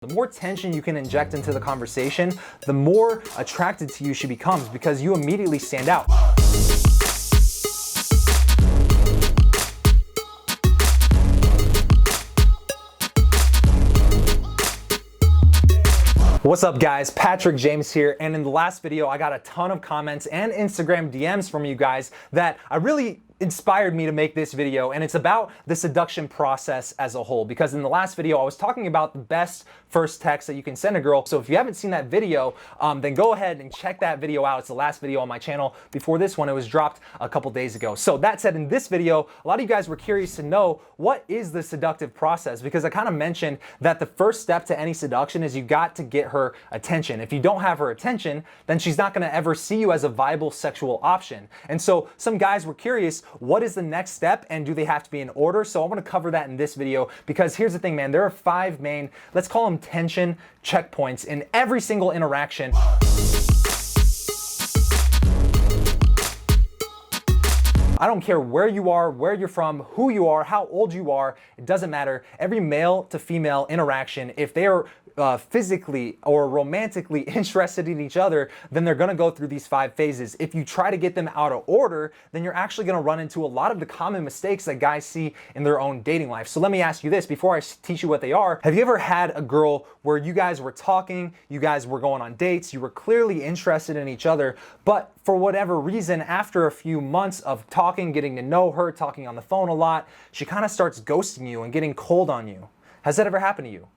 The more tension you can inject into the conversation, the more attracted to you she becomes because you immediately stand out. What's up guys, Patrick James here, and in the last video I got a ton of comments and Instagram DMs from you guys that really inspired me to make this video, and it's about the seduction process as a whole, because in the last video I was talking about the best first text that you can send a girl. So if you haven't seen that video, then go ahead and check that video out. It's the last video on my channel before this one. It was dropped a couple days ago. So that said, in this video, a lot of you guys were curious to know what is the seductive process, because I kind of mentioned that the first step to any seduction is you got to get her attention. If you don't have her attention, then she's not going to ever see you as a viable sexual option. And so some guys were curious, what is the next step and do they have to be in order? So I want to cover that in this video, because here's the thing, man, there are 5 main, let's call them tension checkpoints in every single interaction. I don't care where you are, where you're from, who you are, how old you are, it doesn't matter. Every male to female interaction, if they are physically or romantically interested in each other, then they're gonna go through these 5 phases. If you try to get them out of order, then you're actually gonna run into a lot of the common mistakes that guys see in their own dating life. So let me ask you this before I teach you what they are. Have you ever had a girl where you guys were talking, you guys were going on dates, you were clearly interested in each other, but for whatever reason, after a few months of talking, getting to know her, talking on the phone a lot, she kind of starts ghosting you and getting cold on you? Has that ever happened to you?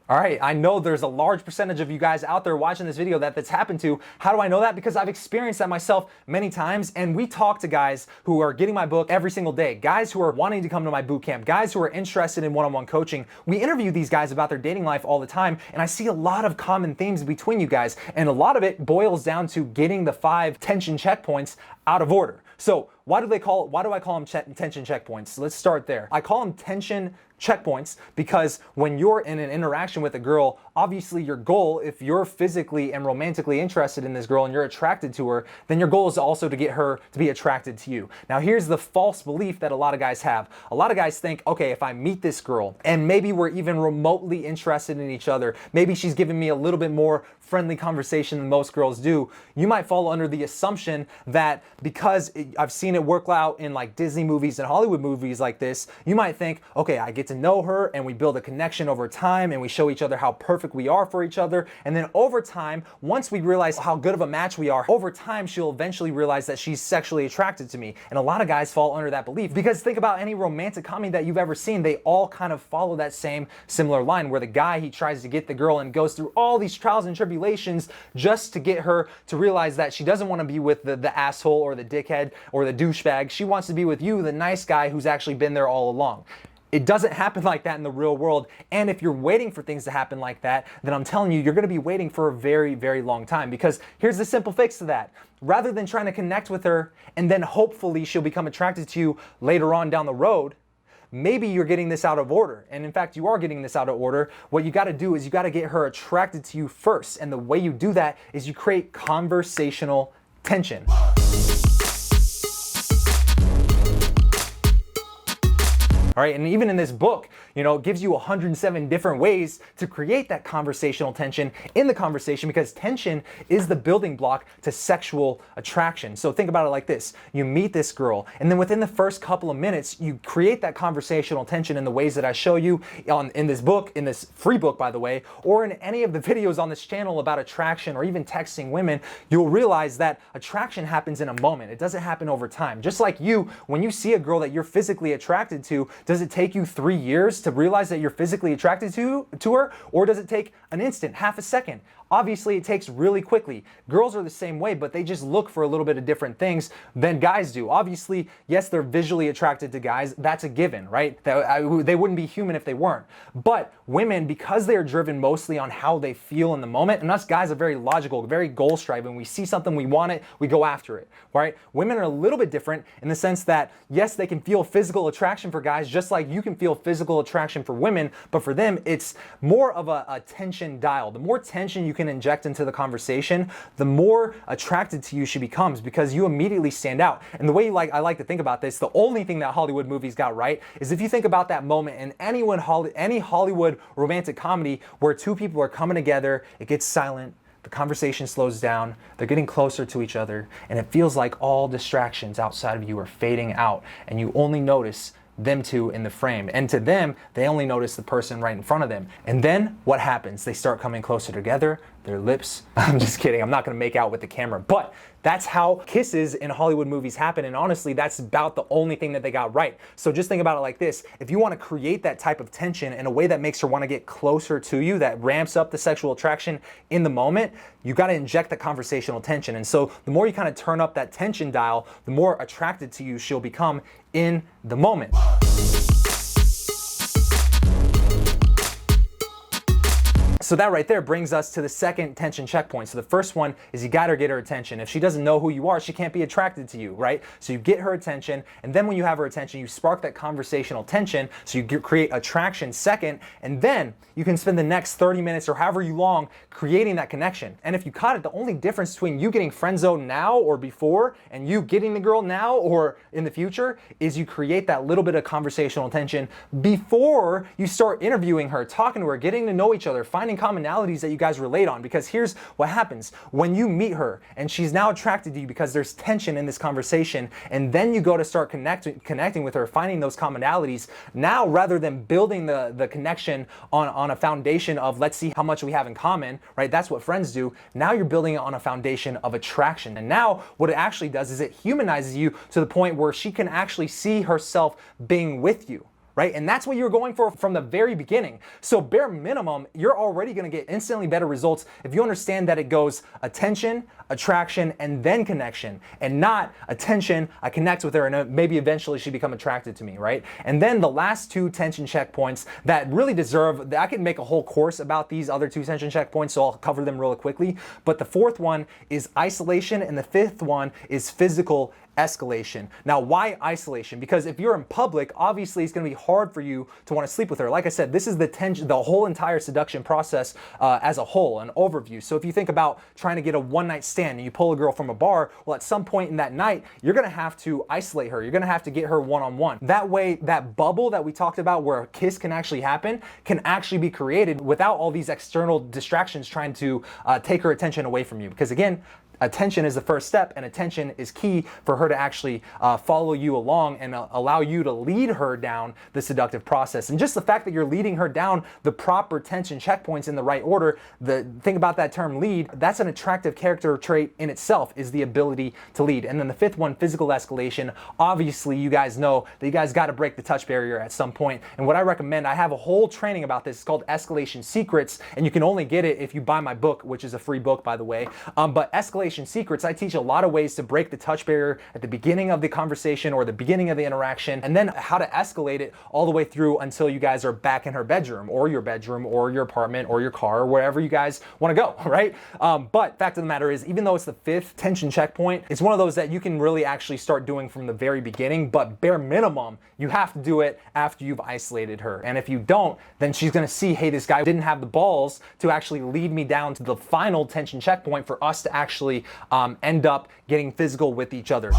All right, I know there's a large percentage of you guys out there watching this video that's happened to. How do I know that? Because I've experienced that myself many times, and we talk to guys who are getting my book every single day, guys who are wanting to come to my boot camp, guys who are interested in one-on-one coaching. We interview these guys about their dating life all the time, and I see a lot of common themes between you guys, and a lot of it boils down to getting the 5 tension checkpoints out of order. So why do I call them tension checkpoints? Let's start there. I call them tension checkpoints because when you're in an interaction with a girl, obviously your goal, if you're physically and romantically interested in this girl and you're attracted to her, then your goal is also to get her to be attracted to you. Now here's the false belief that a lot of guys have. A lot of guys think, okay, if I meet this girl and maybe we're even remotely interested in each other, maybe she's giving me a little bit more friendly conversation than most girls do, you might fall under the assumption that because I've seen it work out in like Disney movies and Hollywood movies like this, you might think, okay, I get to know her and we build a connection over time and we show each other how perfect we are for each other, and then over time, once we realize how good of a match we are, over time she'll eventually realize that she's sexually attracted to me. And a lot of guys fall under that belief, because think about any romantic comedy that you've ever seen, they all kind of follow that same similar line where the guy, he tries to get the girl and goes through all these trials and tribulations just to get her to realize that she doesn't want to be with the asshole or the dickhead or the douchebag. She wants to be with you, the nice guy who's actually been there all along. It doesn't happen like that in the real world, and if you're waiting for things to happen like that, then I'm telling you, you're going to be waiting for a very, very long time, because here's the simple fix to that. Rather than trying to connect with her and then hopefully she'll become attracted to you later on down the road, maybe you're getting this out of order. And in fact, you are getting this out of order. What you got to do is you got to get her attracted to you first, and the way you do that is you create conversational tension. All right, and even in this book, it gives you 107 different ways to create that conversational tension in the conversation, because tension is the building block to sexual attraction. So think about it like this. You meet this girl, and then within the first couple of minutes, you create that conversational tension in the ways that I show you in this book, in this free book, by the way, or in any of the videos on this channel about attraction or even texting women. You'll realize that attraction happens in a moment. It doesn't happen over time. Just like you, when you see a girl that you're physically attracted to, does it take you 3 years to realize that you're physically attracted to her? Or does it take an instant, half a second? Obviously, it takes really quickly. Girls are the same way, but they just look for a little bit of different things than guys do. Obviously, yes, they're visually attracted to guys. That's a given, right? They wouldn't be human if they weren't. But women, because they are driven mostly on how they feel in the moment, and us guys are very logical, very goal-striving. We see something, we want it, we go after it, right? Women are a little bit different in the sense that, yes, they can feel physical attraction for guys just like you can feel physical attraction for women, but for them, it's more of a tension dial. The more tension you can inject into the conversation, the more attracted to you she becomes, because you immediately stand out. And the way I like to think about this, the only thing that Hollywood movies got right is if you think about that moment in any Hollywood romantic comedy where two people are coming together, it gets silent, the conversation slows down, they're getting closer to each other, and it feels like all distractions outside of you are fading out, and you only notice them two in the frame. And to them, they only notice the person right in front of them. And then what happens? They start coming closer together, their lips, I'm just kidding, I'm not gonna make out with the camera, but that's how kisses in Hollywood movies happen, and honestly, that's about the only thing that they got right. So just think about it like this. If you wanna create that type of tension in a way that makes her wanna get closer to you, that ramps up the sexual attraction in the moment, you gotta inject the conversational tension. And so the more you kind of turn up that tension dial, the more attracted to you she'll become in the moment. So that right there brings us to the second tension checkpoint. So the first one is you gotta get her attention. If she doesn't know who you are, she can't be attracted to you, right? So you get her attention, and then when you have her attention, you spark that conversational tension, so you create attraction second, and then you can spend the next 30 minutes or however long creating that connection. And if you caught it, the only difference between you getting friend zoned now or before and you getting the girl now or in the future is you create that little bit of conversational tension before you start interviewing her, talking to her, getting to know each other, finding commonalities that you guys relate on. Because here's what happens when you meet her and she's now attracted to you because there's tension in this conversation, and then you go to start connecting with her, finding those commonalities. Now, rather than building the connection on a foundation of let's see how much we have in common, right? That's what friends do. Now you're building it on a foundation of attraction. And now what it actually does is it humanizes you to the point where she can actually see herself being with you. Right? And that's what you're going for from the very beginning. So bare minimum, you're already going to get instantly better results if you understand that it goes attention, attraction, and then connection, and not attention, I connect with her, and maybe eventually she become attracted to me, right? And then the last two tension checkpoints that really deserve, I can make a whole course about these other two tension checkpoints, so I'll cover them really quickly. But the fourth one is isolation, and the fifth one is physical escalation. Now, why isolation? Because if you're in public, obviously it's going to be hard for you to want to sleep with her. Like I said, this is the whole entire seduction process as a whole, an overview. So if you think about trying to get a one-night stand and you pull a girl from a bar, well, at some point in that night, you're going to have to isolate her. You're going to have to get her one-on-one. That way, that bubble that we talked about where a kiss can actually happen can actually be created without all these external distractions trying to take her attention away from you. Because again, attention is the first step, and attention is key for her to actually follow you along and allow you to lead her down the seductive process. And just the fact that you're leading her down the proper tension checkpoints in the right order, the thing about that term lead, that's an attractive character trait in itself, is the ability to lead. And then the fifth one, physical escalation. Obviously, you guys know that you guys got to break the touch barrier at some point. And what I recommend, I have a whole training about this. It's called Escalation Secrets, and you can only get it if you buy my book, which is a free book, by the way. But Escalation Secrets, I teach a lot of ways to break the touch barrier at the beginning of the conversation or the beginning of the interaction, and then how to escalate it all the way through until you guys are back in her bedroom or your apartment or your car or wherever you guys want to go, right? But fact of the matter is, even though it's the fifth tension checkpoint, it's one of those that you can really actually start doing from the very beginning, but bare minimum, you have to do it after you've isolated her. And if you don't, then she's going to see, hey, this guy didn't have the balls to actually lead me down to the final tension checkpoint for us to actually end up getting physical with each other.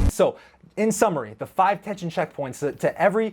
So, in summary, the 5 tension checkpoints to every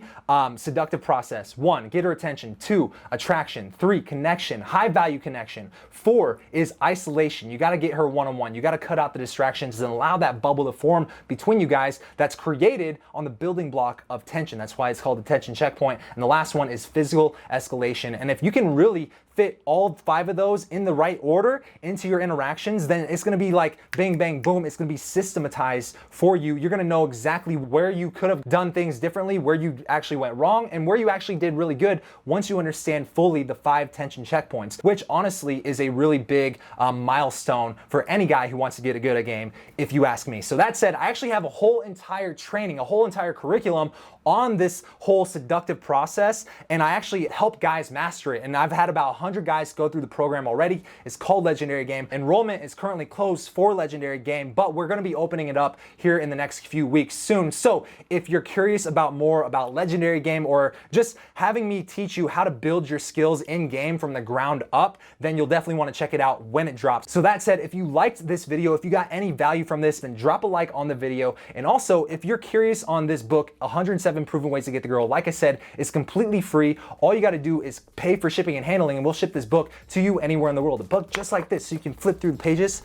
seductive process. 1, get her attention. 2, attraction. 3, connection, high value connection. 4 is isolation. You got to get her one-on-one. You got to cut out the distractions and allow that bubble to form between you guys that's created on the building block of tension. That's why it's called the tension checkpoint. And the last one is physical escalation. And if you can really fit all 5 of those in the right order into your interactions, then it's going to be like bang, bang, boom. It's going to be systematized for you. You're going to know exactly where you could have done things differently, where you actually went wrong, and where you actually did really good once you understand fully the 5 tension checkpoints, which honestly is a really big milestone for any guy who wants to get good at a game, if you ask me. So that said, I actually have a whole entire training, a whole entire curriculum on this whole seductive process, and I actually help guys master it. And I've had about 100 guys go through the program already. It's called Legendary Game. Enrollment is currently closed for Legendary Game, but we're going to be opening it up here in the next few weeks. soon. So if you're curious about more about Legendary Game or just having me teach you how to build your skills in game from the ground up, then you'll definitely want to check it out when it drops. So that said, if you liked this video, if you got any value from this, then drop a like on the video. And also, if you're curious on this book, 107 Proven Ways to Get the Girl, like I said, it's completely free. All you got to do is pay for shipping and handling, and we'll ship this book to you anywhere in the world. A book just like this, so you can flip through the pages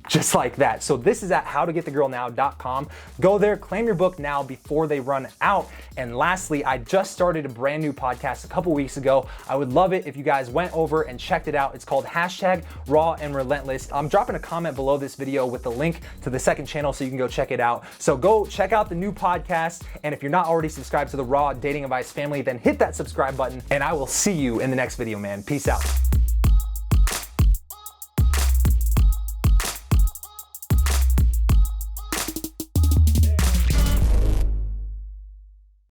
just like that. So this is at howtogetthegirlnow.com. Go there, claim your book now before they run out. And lastly, I just started a brand new podcast a couple weeks ago. I would love it if you guys went over and checked it out. It's called #RawAndRelentless. I'm dropping a comment below this video with the link to the second channel so you can go check it out. So go check out the new podcast. And if you're not already subscribed to the Raw Dating Advice family, then hit that subscribe button, and I will see you in the next video, man. Peace out.